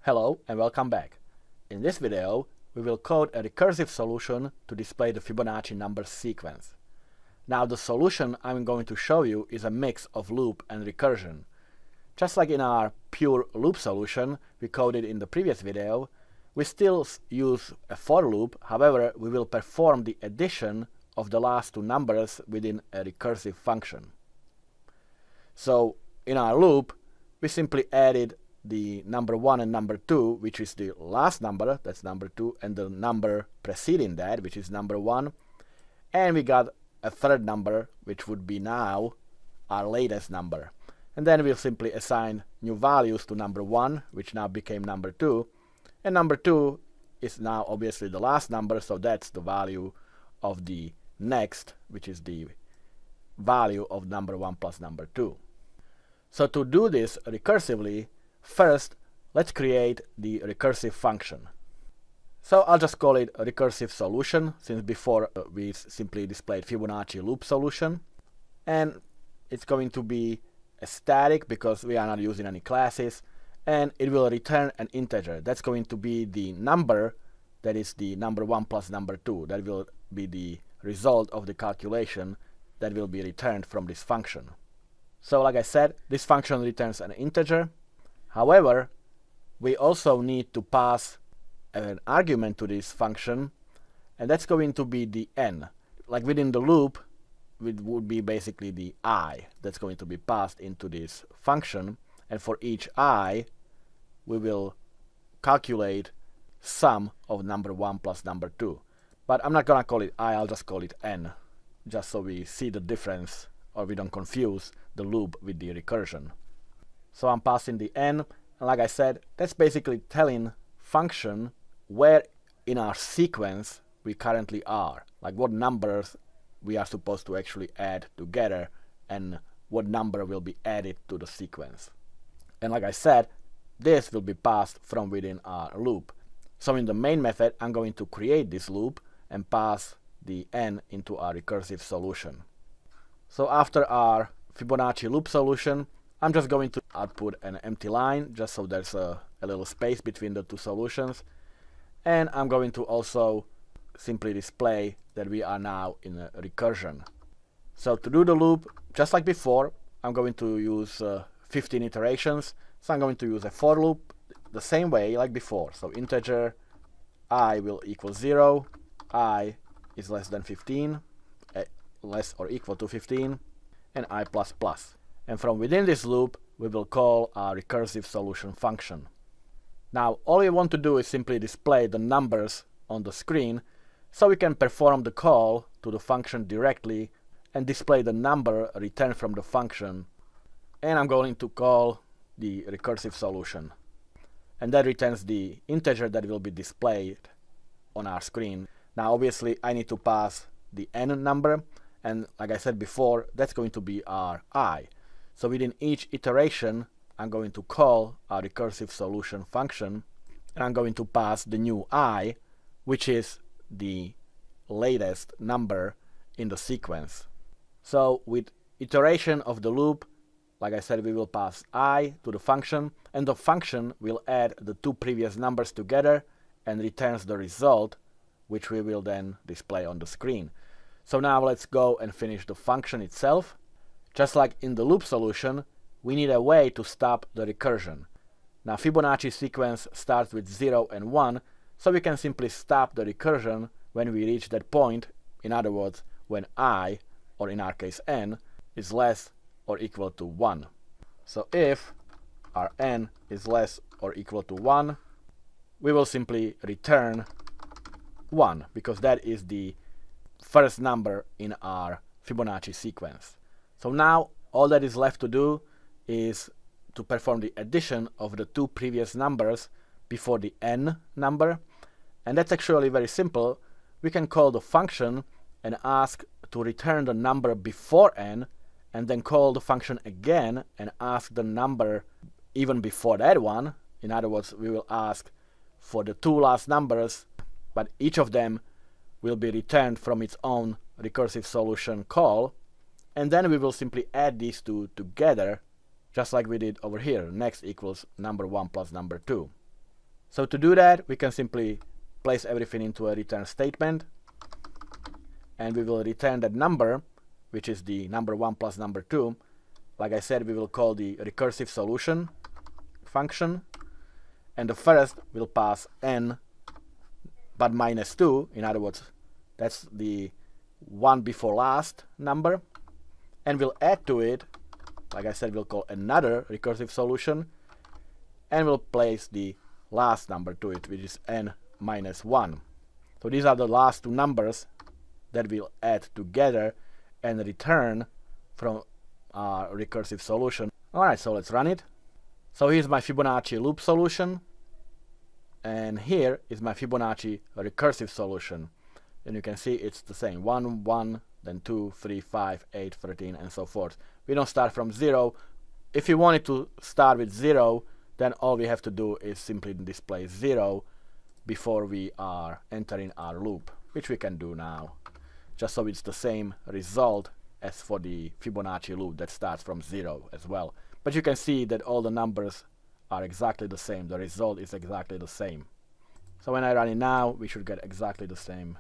Hello and welcome back. In this video, we will code a recursive solution to display the Fibonacci number sequence. Now the solution I'm going to show you is a mix of loop and recursion. Just like in our pure loop solution we coded in the previous video, we still use a for loop, however we will perform the addition of the last two numbers within a recursive function. So in our loop, we simply added the number 1 and number 2, which is the last number, that's number 2, and the number preceding that, which is number 1, and we got a third number, which would be now our latest number. And then we'll simply assign new values to number 1, which now became number 2, and number 2 is now obviously the last number, so that's the value of the next, which is the value of number 1 plus number 2. So to do this recursively, first, let's create the recursive function. So I'll just call it a recursive solution, since before we simply displayed Fibonacci loop solution. And it's going to be a static because we are not using any classes, and it will return an integer. That's going to be the number that is the number 1 plus number 2. That will be the result of the calculation that will be returned from this function. So like I said, this function returns an integer. However, we also need to pass an argument to this function, and that's going to be the n. Like within the loop, it would be basically the I that's going to be passed into this function, and for each I, we will calculate sum of number 1 plus number 2. But I'm not going to call it I, I'll just call it n, just so we see the difference or we don't confuse the loop with the recursion. So I'm passing the n, and like I said, that's basically telling function where in our sequence we currently are, like what numbers we are supposed to actually add together and what number will be added to the sequence. And like I said, this will be passed from within our loop. So in the main method, I'm going to create this loop and pass the n into our recursive solution. So after our Fibonacci loop solution, I'm just going to output an empty line, just so there's a little space between the two solutions. And I'm going to also simply display that we are now in a recursion. So to do the loop, just like before, I'm going to use 15 iterations. So I'm going to use a for loop the same way like before. So integer I will equal 0, I is less than 15, less or equal to 15, and I plus plus. And from within this loop, we will call our recursive solution function. Now, all we want to do is simply display the numbers on the screen, so we can perform the call to the function directly and display the number returned from the function. And I'm going to call the recursive solution. And that returns the integer that will be displayed on our screen. Now, obviously, I need to pass the n number, and like I said before, that's going to be our I. So within each iteration, I'm going to call our recursive solution function, and I'm going to pass the new I, which is the latest number in the sequence. So with iteration of the loop, like I said, we will pass I to the function, and the function will add the two previous numbers together and returns the result, which we will then display on the screen. So now let's go and finish the function itself. Just like in the loop solution, we need a way to stop the recursion. Now Fibonacci sequence starts with 0 and 1, so we can simply stop the recursion when we reach that point, in other words, when I, or in our case n, is less or equal to 1. So if our n is less or equal to 1, we will simply return 1, because that is the first number in our Fibonacci sequence. So now all that is left to do is to perform the addition of the two previous numbers before the n number, and that's actually very simple. We can call the function and ask to return the number before n, and then call the function again and ask the number even before that one. In other words, we will ask for the two last numbers, but each of them will be returned from its own recursive solution call, and then we will simply add these two together, just like we did over here. Next equals number 1 plus number 2. So to do that, we can simply place everything into a return statement, and we will return that number, which is the number 1 plus number 2. Like I said, we will call the recursive solution function, and the first will pass n but minus 2. In other words, that's the one before last number, and we'll add to it, like I said, we'll call another recursive solution, and we'll place the last number to it, which is n minus 1. So these are the last two numbers that we'll add together and return from our recursive solution. Alright, so let's run it. So here's my Fibonacci loop solution, and here is my Fibonacci recursive solution. And you can see it's the same, 1, 1, then 2, 3, 5, 8, 13, and so forth. We don't start from 0. If you wanted to start with 0, then all we have to do is simply display 0 before we are entering our loop, which we can do now, just so it's the same result as for the Fibonacci loop that starts from 0 as well. But you can see that all the numbers are exactly the same. The result is exactly the same. So when I run it now, we should get exactly the same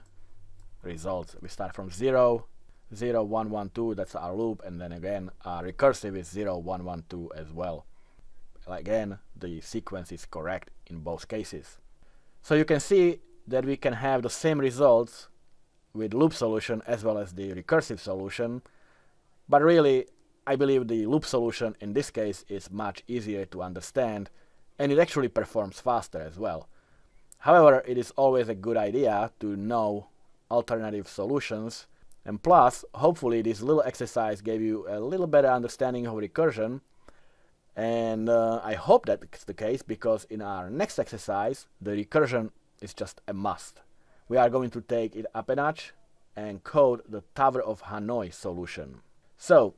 results. We start from 0, 0, 1, 1, 2, that's our loop, and then again our recursive is 0, 1, 1, 2 as well. Again, the sequence is correct in both cases. So you can see that we can have the same results with loop solution as well as the recursive solution, but really I believe the loop solution in this case is much easier to understand, and it actually performs faster as well. However, it is always a good idea to know alternative solutions, and plus hopefully this little exercise gave you a little better understanding of recursion. And I hope that's the case, because in our next exercise, the recursion is just a must. We are going to take it up a notch and code the Tower of Hanoi solution. So,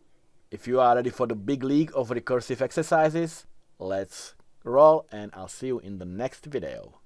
if you are ready for the big league of recursive exercises, let's roll, and I'll see you in the next video.